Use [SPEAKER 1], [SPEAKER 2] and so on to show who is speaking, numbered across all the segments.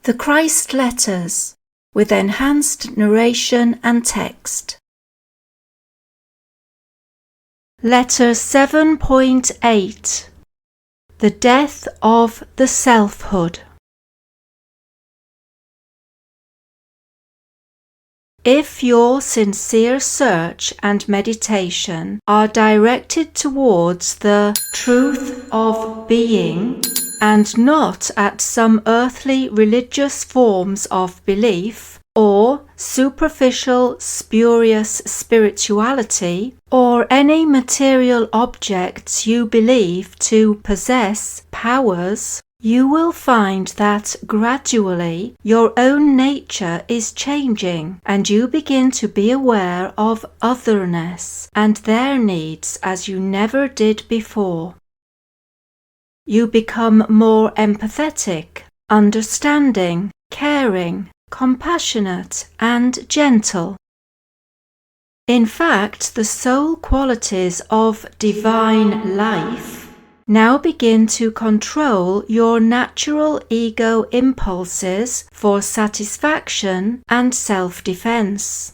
[SPEAKER 1] The Christ Letters, with enhanced narration and text. Letter 7.8. The Death of the Selfhood. If your sincere search and meditation are directed towards the truth of being, and not at some earthly religious forms of belief, or superficial spurious spirituality, or any material objects you believe to possess powers, you will find that gradually your own nature is changing, and you begin to be aware of otherness and their needs as you never did before. You become more empathetic, understanding, caring, compassionate, and gentle. In fact, the soul qualities of divine life now begin to control your natural ego impulses for satisfaction and self-defense.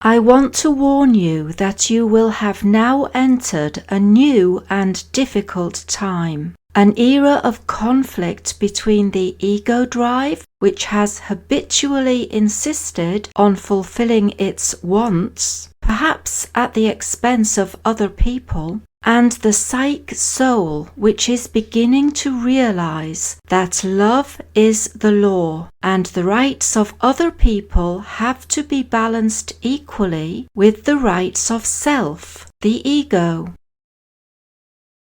[SPEAKER 1] I want to warn you that you will have now entered a new and difficult time, an era of conflict between the ego drive, which has habitually insisted on fulfilling its wants, perhaps at the expense of other people, and the psych soul, which is beginning to realize that love is the law and the rights of other people have to be balanced equally with the rights of self, the ego.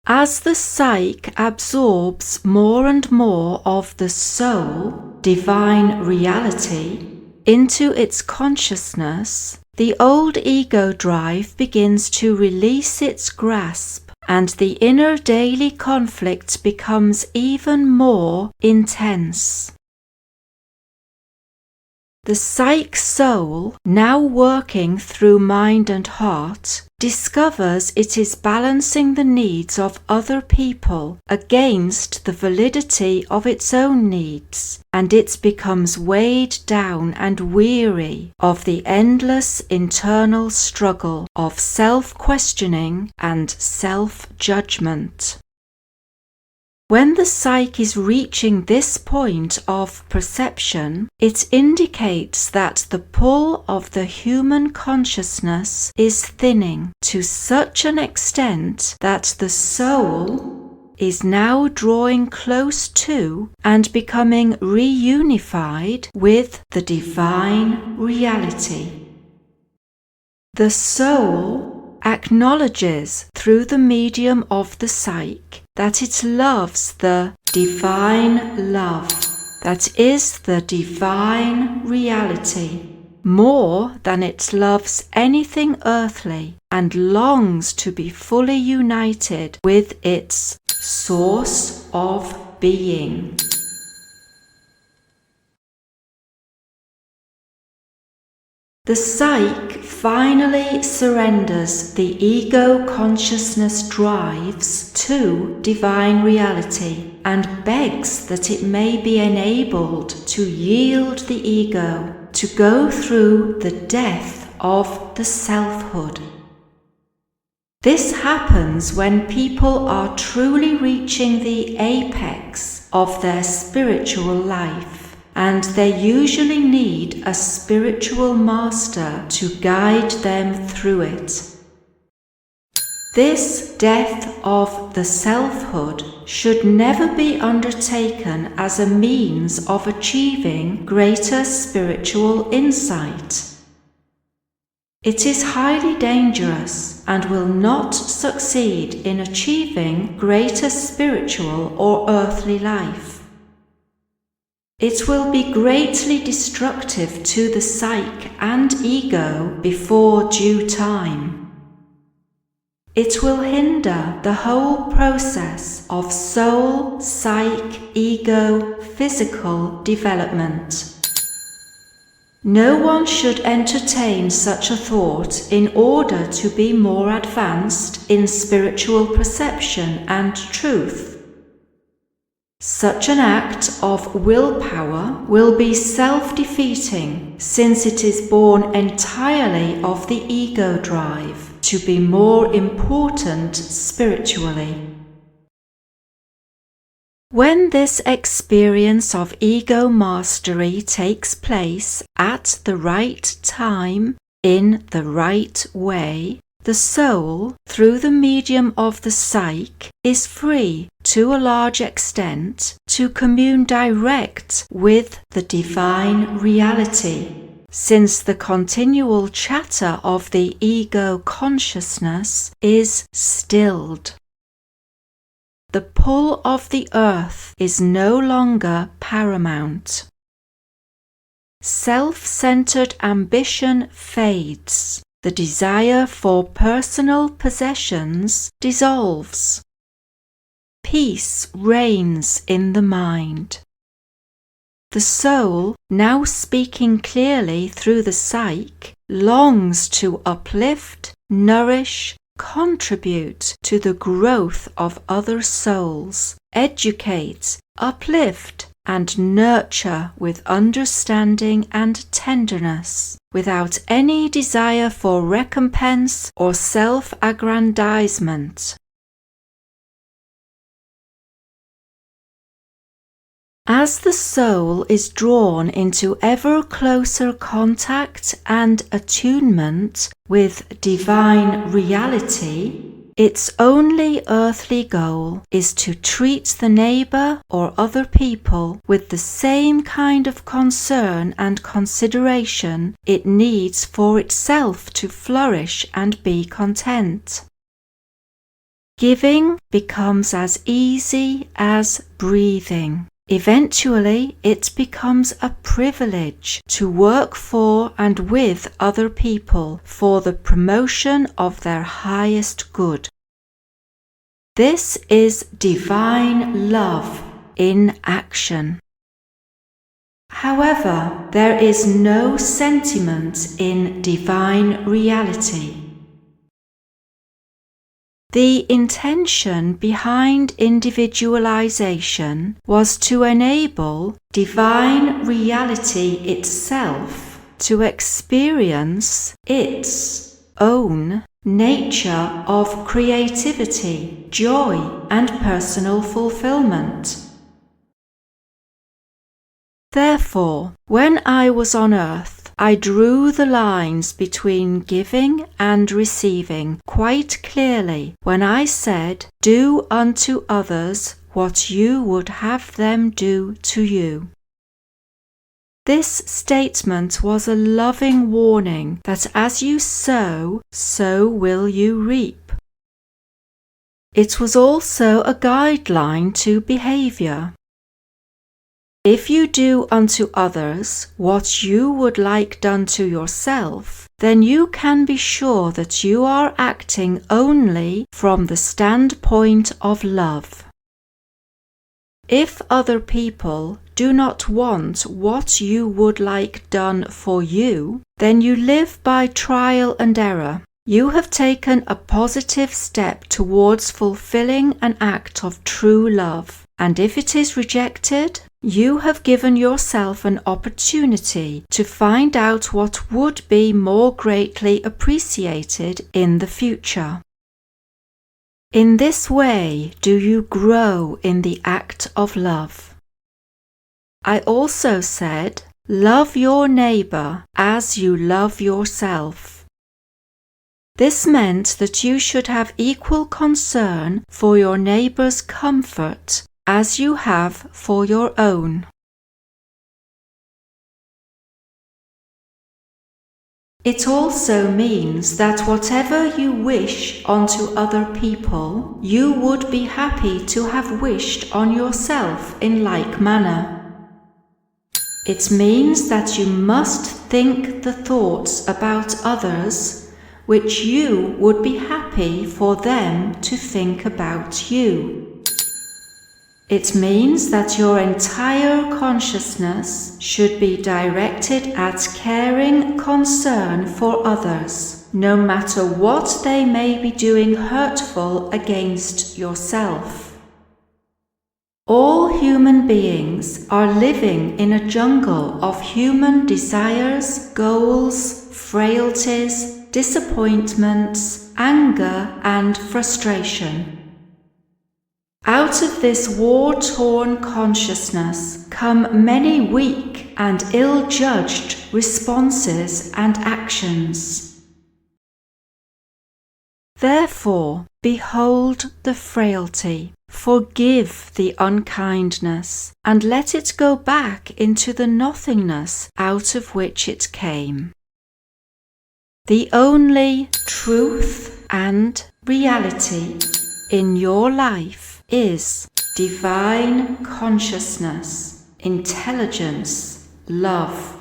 [SPEAKER 1] As the psyche absorbs more and more of the soul, divine reality, into its consciousness, the old ego drive begins to release its grasp, and the inner daily conflict becomes even more intense. The psych soul, now working through mind and heart, discovers it is balancing the needs of other people against the validity of its own needs, and it becomes weighed down and weary of the endless internal struggle of self-questioning and self-judgment. When the psyche is reaching this point of perception, it indicates that the pull of the human consciousness is thinning to such an extent that the soul is now drawing close to and becoming reunified with the divine reality. The soul acknowledges through the medium of the psyche that it loves the divine love, that is the divine reality, more than it loves anything earthly, and longs to be fully united with its source of being. The psyche finally surrenders the ego consciousness drives to divine reality and begs that it may be enabled to yield the ego, to go through the death of the selfhood. This happens when people are truly reaching the apex of their spiritual life, and they usually need a spiritual master to guide them through it. This death of the selfhood should never be undertaken as a means of achieving greater spiritual insight. It is highly dangerous and will not succeed in achieving greater spiritual or earthly life. It will be greatly destructive to the psyche and ego before due time. It will hinder the whole process of soul, psyche, ego, physical development. No one should entertain such a thought in order to be more advanced in spiritual perception and truth. Such an act of willpower will be self-defeating, since it is born entirely of the ego drive to be more important spiritually. When this experience of ego mastery takes place at the right time, in the right way, the soul, through the medium of the psyche, is free, to a large extent, to commune direct with the divine reality, since the continual chatter of the ego consciousness is stilled. The pull of the earth is no longer paramount. Self-centered ambition fades. The desire for personal possessions dissolves. Peace reigns in the mind. The soul, now speaking clearly through the psyche, longs to uplift, nourish, contribute to the growth of other souls, educate, uplift, and nurture with understanding and tenderness, without any desire for recompense or self-aggrandizement. As the soul is drawn into ever closer contact and attunement with divine reality, its only earthly goal is to treat the neighbor or other people with the same kind of concern and consideration it needs for itself to flourish and be content. Giving becomes as easy as breathing. Eventually, it becomes a privilege to work for and with other people for the promotion of their highest good. This is divine love in action. However, there is no sentiment in divine reality. The intention behind individualization was to enable divine reality itself to experience its own nature of creativity, joy, and personal fulfillment. Therefore, when I was on earth, I drew the lines between giving and receiving quite clearly when I said, "Do unto others what you would have them do to you." This statement was a loving warning that as you sow, so will you reap. It was also a guideline to behavior. If you do unto others what you would like done to yourself, then you can be sure that you are acting only from the standpoint of love. If other people do not want what you would like done for you, then you live by trial and error. You have taken a positive step towards fulfilling an act of true love, and if it is rejected, you have given yourself an opportunity to find out what would be more greatly appreciated in the future. In this way do you grow in the act of love. I also said, love your neighbor as you love yourself. This meant that you should have equal concern for your neighbor's comfort as you have for your own. It also means that whatever you wish onto other people, you would be happy to have wished on yourself in like manner. It means that you must think the thoughts about others which you would be happy for them to think about you. It means that your entire consciousness should be directed at caring concern for others, no matter what they may be doing hurtful against yourself. All human beings are living in a jungle of human desires, goals, frailties, disappointments, anger, and frustration. Out of this war-torn consciousness come many weak and ill-judged responses and actions. Therefore, behold the frailty, forgive the unkindness, and let it go back into the nothingness out of which it came. The only truth and reality in your life is divine consciousness, intelligence, love.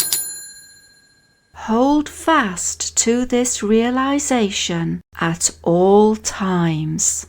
[SPEAKER 1] Hold fast to this realization at all times.